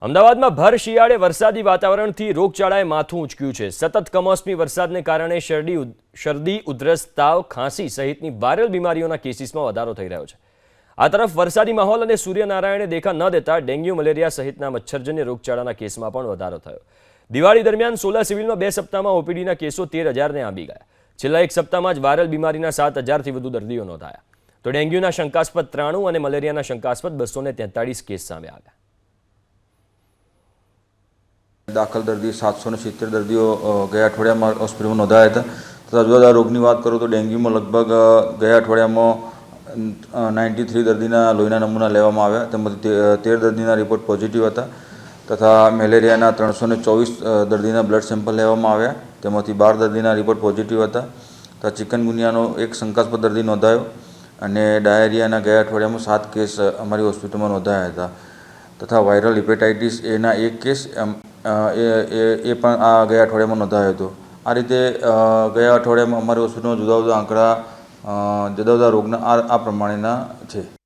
અમદાવાદમાં ભર શિયાળે વરસાદી વાતાવરણથી રોગચાળાએ માથું ઊંચક્યું છે। સતત કમોસમી વરસાદને કારણે શરદી, ઉધરસ, તાવ, ખાંસી સહિતની વાયરલ બીમારીઓના કેસીસમાં વધારો થઈ રહ્યો છે। આ તરફ વરસાદી માહોલ અને સૂર્યનારાયણે દેખા ન દેતા ડેન્ગ્યુ, મલેરિયા સહિતના મચ્છરજન્ય રોગચાળાના કેસમાં પણ વધારો થયો। દિવાળી દરમિયાન સોલા સિવિલમાં 2 સપ્તાહમાં ઓપીડીના કેસો 13,000ને આંબી ગયા। છેલ્લા 1 સપ્તાહમાં જ વાયરલ બીમારીના 7,000થી વધુ દર્દીઓ નોંધાયા। તો ડેન્ગ્યુના શંકાસ્પદ 93 અને મલેરિયાના શંકાસ્પદ 243 કેસ સામે આવ્યા। दाखल दर्दी 770 दर्दियों गया अठवाडिया में हॉस्पिटल में नोंधाया था। तथा जुदा जुदा रोगनी बात करूँ तो डेंग्यू में लगभग गया अठवाडिया में 93 दर्दीना लोहीना नमूना लेवामां आव्या, तेमांथी 13 दर्दीना रिपोर्ट पॉजिटिव था। तथा मेलेरियाना 324 दर्दीना ब्लड सेम्पल लेवामां आव्या, तेमांथी 12 दर्दीना रिपोर्ट पॉजिटिव था। तथा चिकनगुनियानो एक शंकास्पद दर्दी नोंधायो अने डायरियाना गया अठवाडिया में 7 केस अमारी हॉस्पिटल में नोंधाया था। तथा वायरल हिपेटाइटिस एना 1 केस पण आ गया अठवाडिया में नोंधायो हतो। आ रीते गया अठवाडिया में अमारी हॉस्पिटल में जुदा जुदा आंकड़ा जुदा जुदा रोगना आ प्रमाणेना छे।